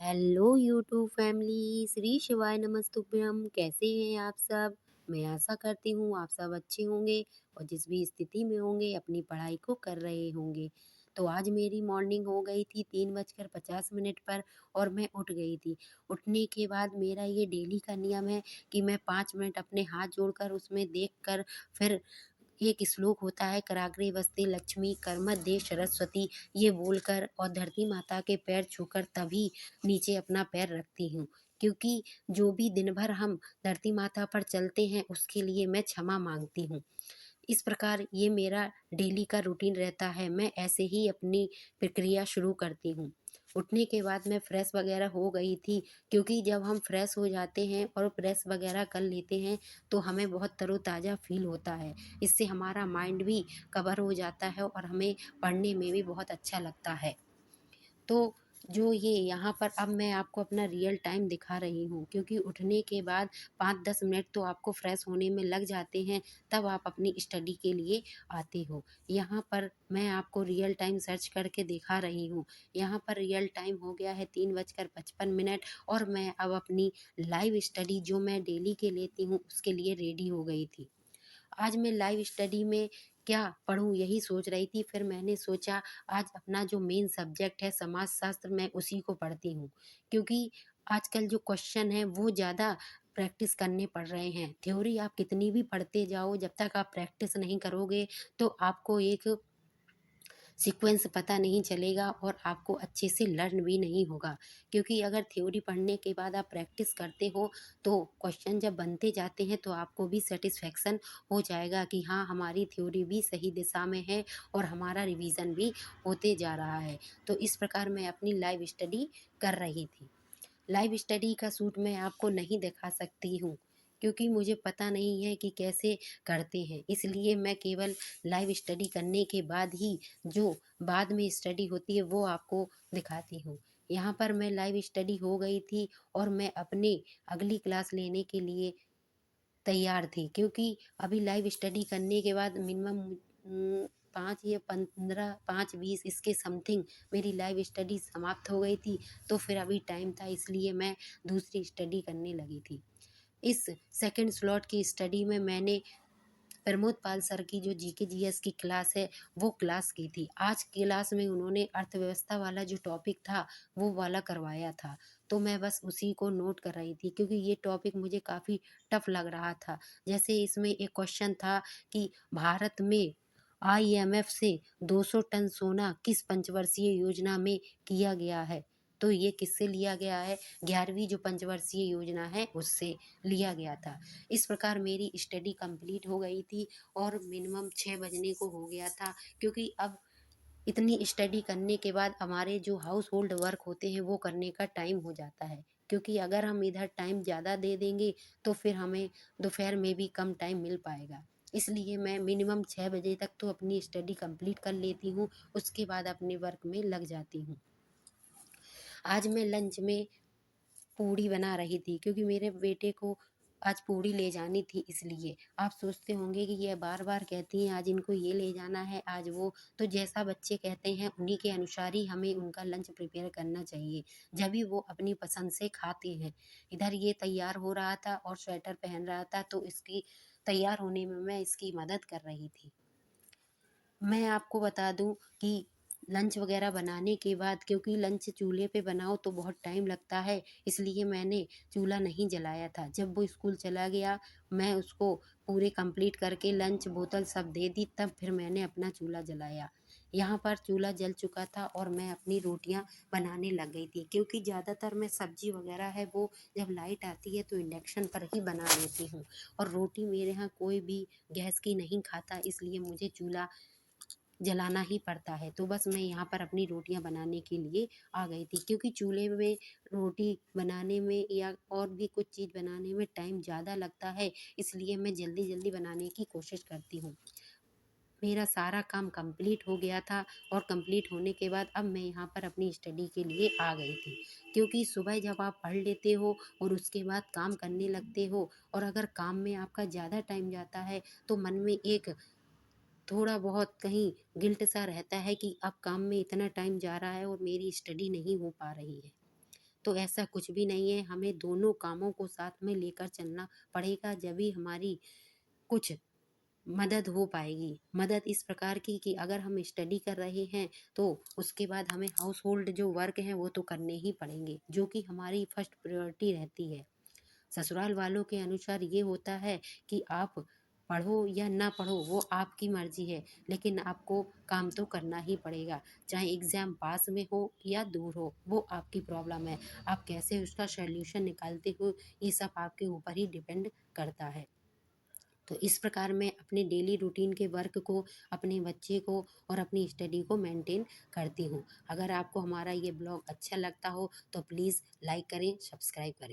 Hello YouTube family, Shri शिवाय नमस्तुभ्यम। कैसे हैं आप सब? मैं आशा करती हूँ आप सब अच्छे होंगे और जिस भी स्थिति में होंगे अपनी पढ़ाई को कर रहे होंगे। तो आज मेरी मॉर्निंग हो गई थी 3:50 पर और मैं उठ गई थी। उठने के बाद मेरा ये डेली का नियम है कि मैं 5 मिनट अपने हाथ जोड़कर उसमें देखकर फिर एक श्लोक होता है, कराग्रे वस्ते लक्ष्मी कर्मध्ये सरस्वती, ये बोलकर और धरती माता के पैर छूकर तभी नीचे अपना पैर रखती हूँ। क्योंकि जो भी दिन भर हम धरती माता पर चलते हैं उसके लिए मैं क्षमा मांगती हूँ। इस प्रकार ये मेरा डेली का रूटीन रहता है। मैं ऐसे ही अपनी प्रक्रिया शुरू करती हूँ। उठने के बाद मैं फ्रेश वगैरह हो गई थी, क्योंकि जब हम फ्रेश हो जाते हैं और प्रेस वगैरह कर लेते हैं तो हमें बहुत तरोताज़ा फील होता है। इससे हमारा माइंड भी कवर हो जाता है और हमें पढ़ने में भी बहुत अच्छा लगता है। तो जो ये यहाँ पर अब मैं आपको अपना रियल टाइम दिखा रही हूँ, क्योंकि उठने के बाद 5-10 मिनट तो आपको फ्रेश होने में लग जाते हैं, तब आप अपनी स्टडी के लिए आते हो। यहाँ पर मैं आपको रियल टाइम सर्च करके दिखा रही हूँ। यहाँ पर रियल टाइम हो गया है 3:55 और मैं अब अपनी लाइव स्टडी जो मैं डेली के लेती हूँ उसके लिए रेडी हो गई थी। आज मैं लाइव स्टडी में क्या पढूँ यही सोच रही थी, फिर मैंने सोचा आज अपना जो मेन सब्जेक्ट है समाजशास्त्र मैं उसी को पढ़ती हूँ। क्योंकि आजकल जो क्वेश्चन हैं वो ज़्यादा प्रैक्टिस करने पड़ रहे हैं। थ्योरी आप कितनी भी पढ़ते जाओ, जब तक आप प्रैक्टिस नहीं करोगे तो आपको एक सीक्वेंस पता नहीं चलेगा और आपको अच्छे से लर्न भी नहीं होगा। क्योंकि अगर थ्योरी पढ़ने के बाद आप प्रैक्टिस करते हो तो क्वेश्चन जब बनते जाते हैं तो आपको भी सेटिस्फेक्शन हो जाएगा कि हाँ, हमारी थ्योरी भी सही दिशा में है और हमारा रिवीजन भी होते जा रहा है। तो इस प्रकार मैं अपनी लाइव स्टडी कर रही थी। लाइव स्टडी का सूट मैं आपको नहीं दिखा सकती हूँ, क्योंकि मुझे पता नहीं है कि कैसे करते हैं। इसलिए मैं केवल लाइव स्टडी करने के बाद ही जो बाद में स्टडी होती है वो आपको दिखाती हूँ। यहाँ पर मैं लाइव स्टडी हो गई थी और मैं अपने अगली क्लास लेने के लिए तैयार थी, क्योंकि अभी लाइव स्टडी करने के बाद मिनिमम 5 या 15 5-20 इसके समथिंग मेरी लाइव स्टडी समाप्त हो गई थी। तो फिर अभी टाइम था, इसलिए मैं दूसरी स्टडी करने लगी थी। इस सेकंड स्लॉट की स्टडी में मैंने प्रमोद पाल सर की जो जीके जीएस की क्लास है वो क्लास की थी। आज क्लास में उन्होंने अर्थव्यवस्था वाला जो टॉपिक था वो वाला करवाया था। तो मैं बस उसी को नोट कर रही थी, क्योंकि ये टॉपिक मुझे काफ़ी टफ लग रहा था। जैसे इसमें एक क्वेश्चन था कि भारत में आईएमएफ से 200 टन सोना किस पंचवर्षीय योजना में किया गया है? तो ये किससे लिया गया है? 11वीं जो पंचवर्षीय योजना है उससे लिया गया था। इस प्रकार मेरी स्टडी कंप्लीट हो गई थी और मिनिमम 6 बजने को हो गया था, क्योंकि अब इतनी स्टडी करने के बाद हमारे जो हाउस होल्ड वर्क होते हैं वो करने का टाइम हो जाता है। क्योंकि अगर हम इधर टाइम ज़्यादा दे देंगे तो फिर हमें दोपहर में भी कम टाइम मिल पाएगा। इसलिए मैं मिनिमम 6 बजे तक तो अपनी स्टडी कंप्लीट कर लेती हूँ, उसके बाद अपने वर्क में लग जाती हूँ। आज मैं लंच में पूड़ी बना रही थी, क्योंकि मेरे बेटे को आज पूड़ी ले जानी थी इसलिए। आप सोचते होंगे कि ये बार-बार कहती हैं आज इनको ये ले जाना है, आज वो। तो जैसा बच्चे कहते हैं उन्हीं के अनुसार ही हमें उनका लंच प्रिपेयर करना चाहिए, जभी वो अपनी पसंद से खाते हैं। इधर ये तैयार हो रहा था और स्वेटर पहन रहा था, तो इसकी तैयार होने में मैं इसकी मदद कर रही थी। मैं आपको बता दूँ कि लंच वग़ैरह बनाने के बाद, क्योंकि लंच चूल्हे पे बनाओ तो बहुत टाइम लगता है, इसलिए मैंने चूल्हा नहीं जलाया था। जब वो स्कूल चला गया, मैं उसको पूरे कंप्लीट करके लंच बोतल सब दे दी, तब फिर मैंने अपना चूल्हा जलाया। यहाँ पर चूल्हा जल चुका था और मैं अपनी रोटियाँ बनाने लग गई थी, क्योंकि ज़्यादातर मैं सब्ज़ी वग़ैरह है वो जब लाइट आती है तो इंडक्शन पर ही बना लेती हूँ, और रोटी मेरे यहाँ कोई भी गैस की नहीं खाता, इसलिए मुझे चूल्हा जलाना ही पड़ता है। तो बस मैं यहाँ पर अपनी रोटियाँ बनाने के लिए आ गई थी, क्योंकि चूल्हे में रोटी बनाने में या और भी कुछ चीज़ बनाने में टाइम ज़्यादा लगता है, इसलिए मैं जल्दी-जल्दी बनाने की कोशिश करती हूँ। मेरा सारा काम कंप्लीट हो गया था और कंप्लीट होने के बाद अब मैं यहाँ पर अपनी स्टडी के लिए आ गई थी। क्योंकि सुबह जब आप पढ़ लेते हो और उसके बाद काम करने लगते हो, और अगर काम में आपका ज़्यादा टाइम जाता है तो मन में एक थोड़ा बहुत कहीं गिल्ट सा रहता है कि अब काम में इतना टाइम जा रहा है और मेरी स्टडी नहीं हो पा रही है। तो ऐसा कुछ भी नहीं है, हमें दोनों कामों को साथ में लेकर चलना पड़ेगा, जभी हमारी कुछ मदद हो पाएगी। मदद इस प्रकार की कि अगर हम स्टडी कर रहे हैं तो उसके बाद हमें हाउस होल्ड जो वर्क हैं वो तो करने ही पड़ेंगे, जो कि हमारी फर्स्ट प्रायोरिटी रहती है। ससुराल वालों के अनुसार ये होता है कि आप पढ़ो या ना पढ़ो वो आपकी मर्जी है, लेकिन आपको काम तो करना ही पड़ेगा। चाहे एग्ज़ाम पास में हो या दूर हो, वो आपकी प्रॉब्लम है। आप कैसे उसका सॉल्यूशन निकालते हो, ये सब आपके ऊपर ही डिपेंड करता है। तो इस प्रकार मैं अपने डेली रूटीन के वर्क को, अपने बच्चे को और अपनी स्टडी को मेंटेन करती हूँ। अगर आपको हमारा ये ब्लॉग अच्छा लगता हो तो प्लीज़ लाइक करें, सब्सक्राइब करें।